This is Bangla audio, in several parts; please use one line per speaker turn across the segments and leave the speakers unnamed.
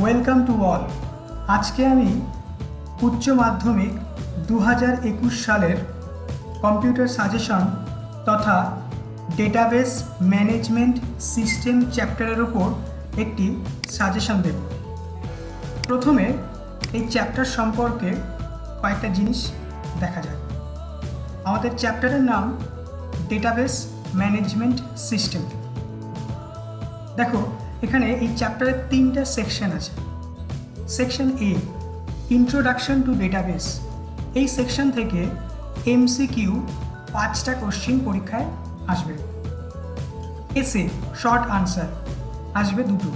Welcome to all. আজকে আমি উচ্চ মাধ্যমিক 2021 সালের কম্পিউটার সাজেশন তথা ডেটাবেস ম্যানেজমেন্ট সিস্টেম চ্যাপ্টারের ওপর একটি সাজেশন দেব। প্রথমে এই চ্যাপ্টার সম্পর্কে কয়েকটা জিনিস দেখা যায়। আমাদের চ্যাপ্টারের নাম ডেটাবেস ম্যানেজমেন্ট সিস্টেম। দেখো, এখানে এই চ্যাপ্টারের 3টা সেকশন আছে। Section A, introduction to database. এই সেকশন থেকে এমসিকিউ 5টা কোশ্চিন পরীক্ষায় আসবে। এসে শর্ট আনসার আসবে 2টো।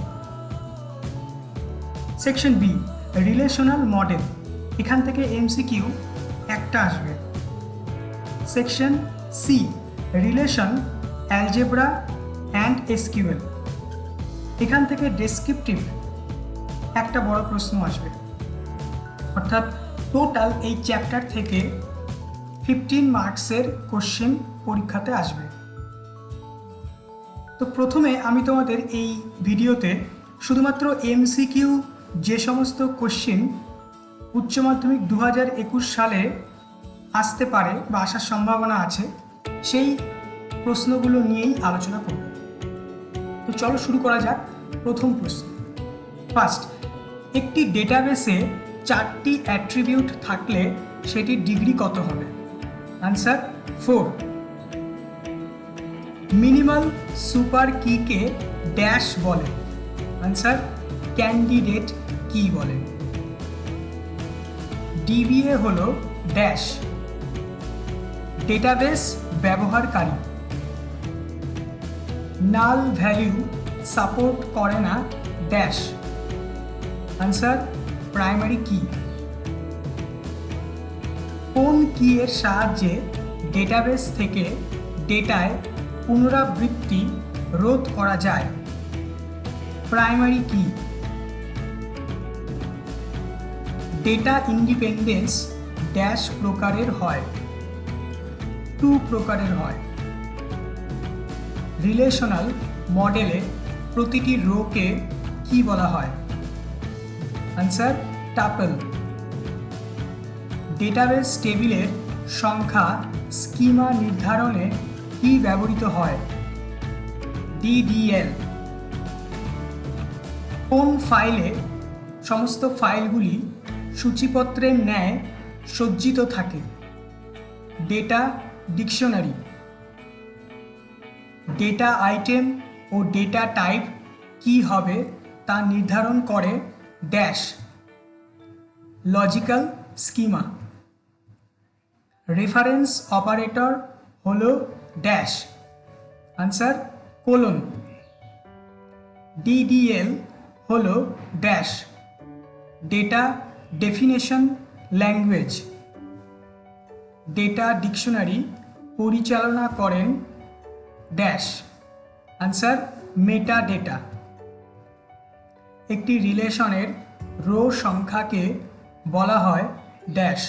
Section B, relational model. এখান থেকে এমসিকিউ 1টা আসবে। Section C, relation, algebra and SQL. এখান থেকে ডেসক্রিপটিভ একটা বড় প্রশ্ন আসবে। অর্থাৎ টোটাল এই চ্যাপ্টার থেকে 15 মার্কসের কোশ্চেন পরীক্ষাতে আসবে। তো প্রথমে আমি তোমাদের এই ভিডিওতে শুধুমাত্র এমসিকিউ যে সমস্ত কোশ্চেন উচ্চ মাধ্যমিক 2021 সালে আসতে পারে বা আসার সম্ভাবনা আছে সেই প্রশ্নগুলো নিয়েই আলোচনা করব। তো চলো শুরু করা যাক। প্রথম প্রশ্ন, ফার্স্ট, একটি ডেটাবেসে 4টি অ্যাট্রিবিউট থাকলে সেটির ডিগ্রি কত হবে? আনসার 4। মিনিমাল সুপার কিকে ড্যাশ বলে? আনসার ক্যান্ডিডেট কি বলে? ডিবিএ হলো ড্যাশ। ডেটাবেস ব্যবহারকারী। নাল ভ্যালু সাপোর্ট করে না ড্যাশ? আনসার প্রাইমারি কি। কোন কি এর সাহায্যে ডেটাবেস থেকে ডেটায় পুনরাবৃত্তি রোধ করা যায়? প্রাইমারি কি। ডেটা ইন্ডিপেন্ডেন্স ড্যাশ প্রকারের হয়? 2 প্রকারের হয়। রিলেশনাল মডেলে প্রতিটি রোকে কি বলা হয়? Answer tuple. ডেটাবেস টেবিলের সংখ্যা স্কিমা নির্ধারণে কি ব্যবহৃত হয়? ডিডিএল। কোন ফাইলে সমস্ত ফাইলগুলি সূচিপত্রের ন্যায় সজ্জিত থাকে? Data dictionary. ডেটা আইটেম ও ডেটা টাইপ কি হবে তা নির্ধারণ করে dash? Logical schema. Reference operator হলো ড্যাশ? Answer colon. ডিডিএল হলো dash? Data definition language. Data dictionary পরিচালনা করেন ড্যাশ? Answer meta data. একটি রিলেশনের রো সংখ্যাকে বলা হয় ড্যাশ?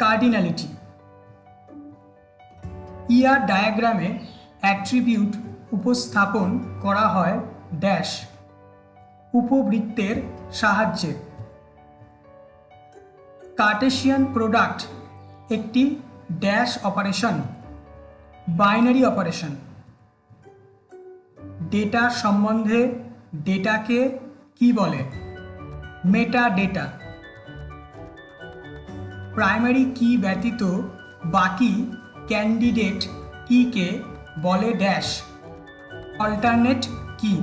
কার্ডিনালিটি। ইআর ডায়াগ্রামে অ্যাট্রিবিউট উপস্থাপন করা হয় ড্যাশ? উপবৃত্তের সাহায্যে। কার্টেসিয়ান প্রোডাক্ট একটি dash operation? Binary operation. Data সম্বন্ধে ডেটাকে কি বলে? Meta data. প্রাইমারি কি ব্যতীত বাকি ক্যান্ডিডেট কিকে বলে ড্যাশ? অল্টারনেট কি।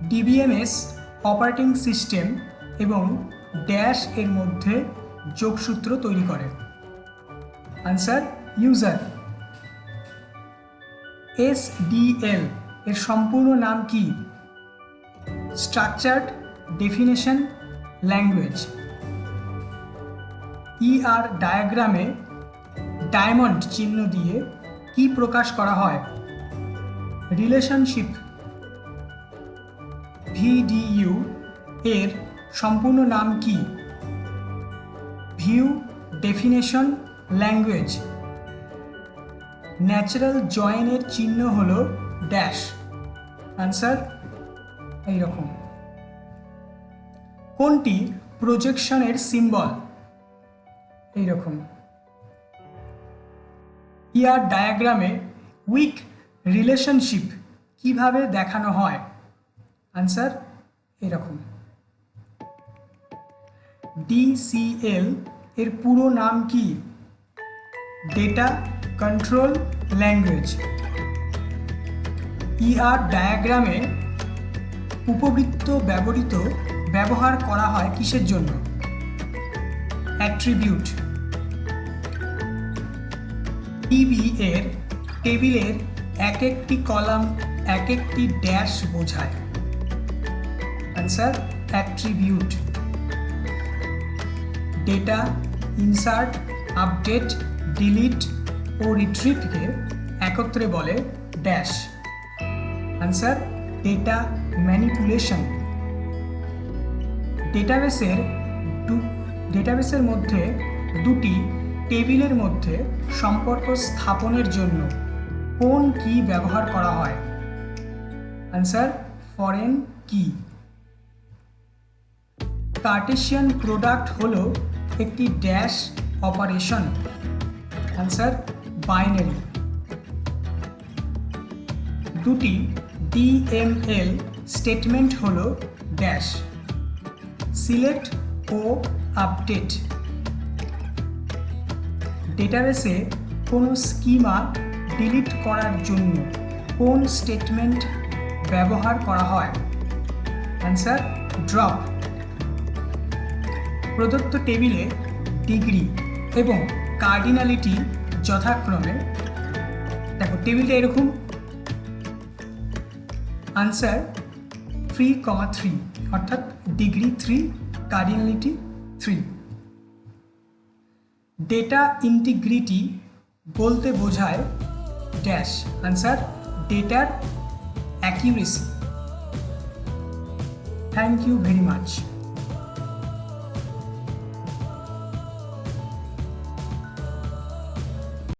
ডিবিএমএস অপারেটিং সিস্টেম এবং ড্যাশ এর মধ্যে যোগসূত্র তৈরি করে? Answer user. এসডিএল এর সম্পূর্ণ নাম কি? Structured definition language. ইআর ডায়াগ্রামে ডায়মন্ড চিহ্ন দিয়ে কি প্রকাশ করা হয়? রিলেশনশিপ। ভিডিইউ এর সম্পূর্ণ নাম কি? View definition language. ন্যাচারাল জয়েনের চিহ্ন হলো ড্যাশ? আনসার এইরকম। কোনটি প্রজেকশনের সিম্বল? এইরকম। ইয়ার ডায়াগ্রামে উইক রিলেশনশিপ কিভাবে দেখানো হয়? আনসার এরকম। ডিসিএল এর পুরো নাম কি? Data control language. ইআর ডায়াগ্রামে উপবৃত্ত ব্যবহার করা হয় কিসের জন্য? অ্যাট্রিবিউট। টেবিলের এক একটি কলাম এক একটি ড্যাশ বোঝায়। Answer attribute. Data insert, update, delete ও রিট্রিভকে একত্রে বলে ড্যাশ। Answer data manipulation. ডেটাবেসের মধ্যে দুটি টেবিলের মধ্যে সম্পর্ক স্থাপনের জন্য কোন কি ব্যবহার করা হয়? আনসার ফরেন কি। কার্টেসিয়ান প্রোডাক্ট হলো একটি ড্যাশ অপারেশন। Answer binary. দুটি ডিএমএল স্টেটমেন্ট হলো ড্যাশ। সিলেক্ট ও আপডেট। ডেটাবেসে কোনো স্কিমা ডিলিট করার জন্য কোন স্টেটমেন্ট ব্যবহার করা হয়? Answer drop. প্রদত্ত টেবিলে ডিগ্রি এবং কার্ডিনালিটি যথাক্রমে, দেখো টেবিলটা এরকম। আনসার 3,3 অর্থাৎ ডিগ্রি 3, কার্ডিনালিটি 3। ডেটা ইন্টিগ্রিটি বলতে বোঝায় ড্যাশ। আনসার ডেটার accuracy. Thank you very much.